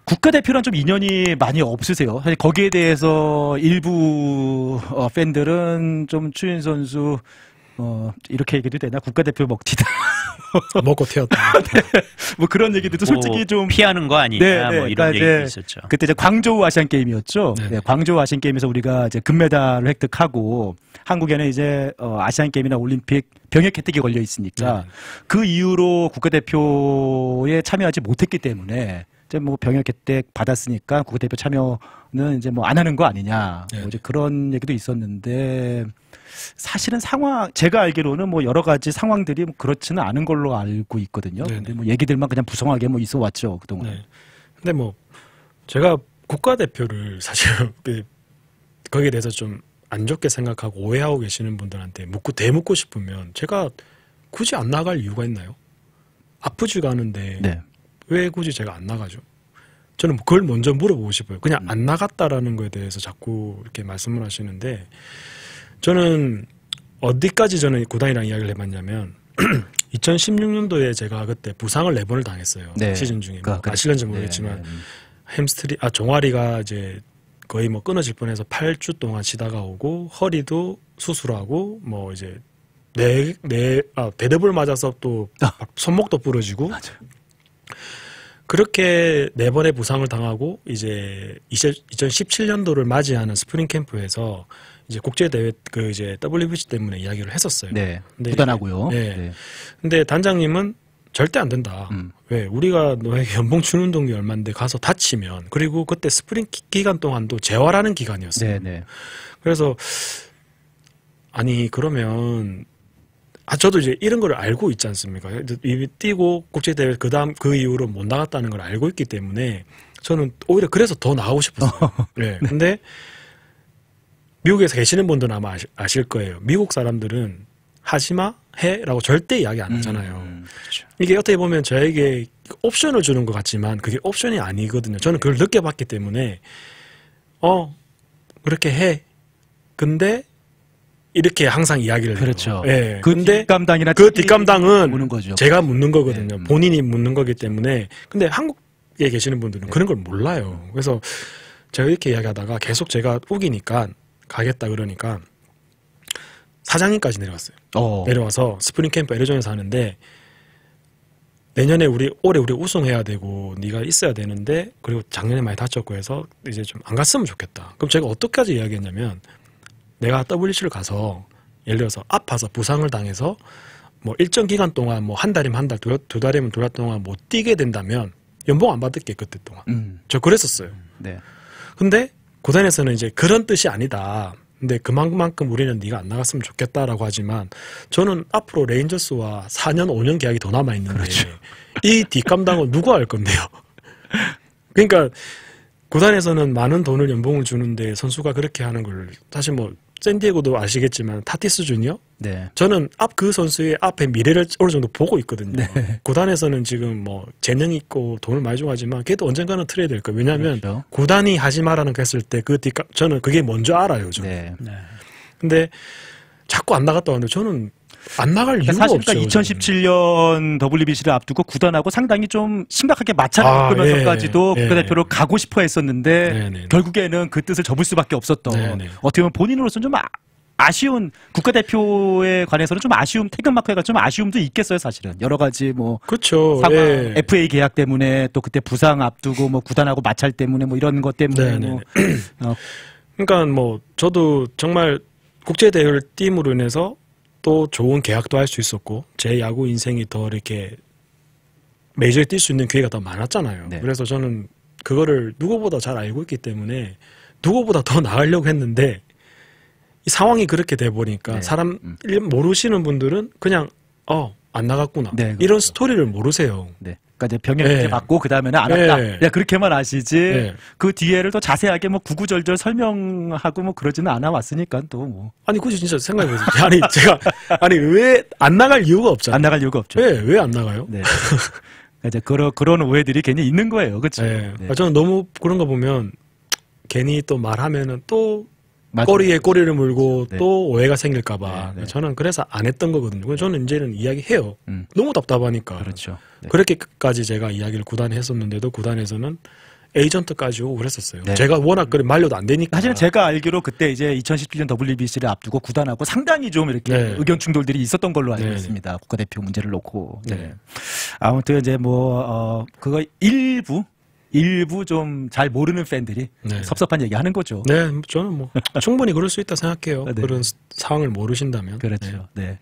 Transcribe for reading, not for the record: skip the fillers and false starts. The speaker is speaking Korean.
국가대표랑 좀 인연이 많이 없으세요? 사실 거기에 대해서 일부 팬들은 좀 추인 선수 이렇게 얘기도 되나? 국가대표 먹튀다. 먹고 튀었다. 네. 뭐 그런 얘기도 솔직히 좀 피하는 거 아니냐, 네, 뭐 이런 그러니까 얘기 있었죠. 그때 이제 광저우 아시안 게임이었죠. 네. 네, 광저우 아시안 게임에서 우리가 이제 금메달을 획득하고 한국에는 이제 아시안 게임이나 올림픽 병역 혜택이 걸려 있으니까 그 이후로 국가대표에 참여하지 못했기 때문에 이제 뭐 병역 혜택 받았으니까 국가대표 참여는 이제 뭐 안 하는 거 아니냐. 뭐 이제 그런 얘기도 있었는데 사실은 제가 알기로는 뭐 여러 가지 상황들이 뭐 그렇지는 않은 걸로 알고 있거든요. 근데 뭐 얘기들만 그냥 부성하게 뭐 있어 왔죠, 그동안. 네. 근데 뭐 제가 국가대표를 사실 거기에 대해서 좀 안 좋게 생각하고 오해하고 계시는 분들한테 대묻고 싶으면 제가 굳이 안 나갈 이유가 있나요? 아프지가 않은데 네. 왜 굳이 제가 안 나가죠? 저는 그걸 먼저 물어보고 싶어요. 그냥 안 나갔다라는 거에 대해서 자꾸 이렇게 말씀을 하시는데 저는 어디까지 저는 구단이랑 이야기를 해봤냐면 2016년도에 제가 그때 부상을 4번을 당했어요. 네. 시즌 중에. 뭐 아실는지 모르겠지만 햄스트링, 종아리가 이제 거의 뭐 끊어질 뻔해서 8주 동안 쉬다가 오고 허리도 수술하고 뭐 이제 대접을 맞아서 또 손목도 부러지고 그렇게 4번의 부상을 당하고 이제 2017년도를 맞이하는 스프링 캠프에서 이제 국제 대회 이제 WBC 때문에 이야기를 했었어요. 네. 근데 부단하고요. 네. 네. 근데 단장님은 절대 안 된다. 왜? 우리가 너에게 연봉 주는 동이 얼마인데 가서 다치면 그리고 그때 스프링 기간 동안도 재활하는 기간이었어요. 네. 그래서 아니 그러면 저도 이제 이런 걸 알고 있지 않습니까? 이미 뛰고 국제대회 그 이후로 못 나갔다는 걸 알고 있기 때문에 저는 오히려 그래서 더 나가고 싶었어요. 네. 근데 미국에서 계시는 분들은 아마 아실 거예요. 미국 사람들은 하지마 해라고 절대 이야기 안 하잖아요. 그렇죠. 이게 어떻게 보면 저에게 옵션을 주는 것 같지만 그게 옵션이 아니거든요. 저는 그걸 느껴봤기 때문에 그렇게 해. 근데 이렇게 항상 이야기를 그렇죠. 해요. 예. 그 근데 뒷감당이나 그 뒷감당은 묻는 거죠. 제가 묻는 거거든요. 본인이 묻는 거기 때문에. 근데 한국에 계시는 분들은 그런 걸 몰라요. 그래서 제가 이렇게 이야기하다가 계속 제가 우기니까 가겠다 그러니까 사장님까지 내려왔어요. 내려와서 스프링 캠프 애리조나에서 하는데 내년에 올해 우리 우승해야 되고 네가 있어야 되는데 그리고 작년에 많이 다쳤고 해서 이제 좀 안 갔으면 좋겠다. 그럼 제가 어떻게까지 이야기했냐면 내가 WBC를 가서 예를 들어서 아파서 부상을 당해서 뭐 일정 기간 동안 뭐 한 달이면 한 달, 두 달이면 두 달 동안 못 뛰게 된다면 연봉 안 받을게 그때 동안. 저 그랬었어요. 네. 근데 구단에서는 이제 그런 뜻이 아니다. 근데 그만큼 우리는 네가 안 나갔으면 좋겠다라고 하지만 저는 앞으로 레인저스와 4년, 5년 계약이 더 남아 있는데 이 뒷감당은 누가 할 건데요? 그러니까 구단에서는 많은 돈을 연봉을 주는데 선수가 그렇게 하는 걸 사실 뭐 샌디에고도 아시겠지만 타티스 주니어 저는 그 선수의 앞에 미래를 어느 정도 보고 있거든요. 구단에서는 지금 뭐 재능 있고 돈을 많이 주고 하지만 걔도 언젠가는 트레이드 될 거예요. 왜냐하면 구단이 하지 마라는 거 했을 때 저는 그게 먼저 알아요. 저는. 근데 자꾸 안 나갔다 왔는데 저는 안 나갈 이유가 사실 없어요. 2017년 WBC를 앞두고 구단하고 상당히 좀 심각하게 마찰을 겪으면서까지도 국가대표로 가고 싶어 했었는데 결국에는 그 뜻을 접을 수밖에 없었던 어떻게 보면 본인으로서는 좀 아쉬운 국가대표에 관해서는 좀 아쉬움 태극마크가 좀 아쉬움도 있겠어요. 사실은 여러 가지 뭐 그렇죠. 상황 FA 계약 때문에 또 그때 부상 앞두고 뭐 구단하고 마찰 때문에 뭐 이런 것 때문에 뭐 그러니까 뭐 저도 정말 국제대회를 띄움으로 인해서 또 좋은 계약도 할 수 있었고 제 야구 인생이 더 이렇게 메이저에 뛸 수 있는 기회가 더 많았잖아요. 그래서 저는 그거를 누구보다 잘 알고 있기 때문에 누구보다 더 나으려고 했는데 이 상황이 그렇게 돼버리니까 모르시는 분들은 그냥 안 나갔구나 이런 스토리를 모르세요. 그러니까 이제 병역 받고 그 다음에는 안 왔다. 그렇게만 아시지. 그 뒤에를 더 자세하게 뭐 구구절절 설명하고 뭐 그러지는 않아 왔으니까 또 뭐. 아니 굳이 진짜 생각해보세요. 아니 왜 안 나갈 이유가 없잖아요. 안 나갈 이유가 없죠. 왜 안 나가요? 이제 그런 오해들이 괜히 있는 거예요. 그렇죠. 저는 너무 그런 거 보면 괜히 또 말하면은 또 꼬리에 꼬리를 물고 또 오해가 생길까봐 저는 그래서 안 했던 거거든요. 저는 이제는 이야기해요. 너무 답답하니까. 그렇죠. 그렇게까지 제가 이야기를 구단에 했었는데도 구단에서는 에이전트까지 오고 그랬었어요. 네. 제가 워낙 그래 말려도 안 되니까. 사실은 제가 알기로 그때 이제 2017년 WBC를 앞두고 구단하고 상당히 좀 이렇게 네. 의견 충돌들이 있었던 걸로 알고 네. 있습니다. 국가대표 문제를 놓고. 네. 네. 아무튼 이제 뭐 그거 일부 좀 잘 모르는 팬들이 네. 섭섭한 얘기 하는 거죠. 네, 저는 뭐 충분히 그럴 수 있다 생각해요. 네. 그런 상황을 모르신다면. 그렇죠. 네.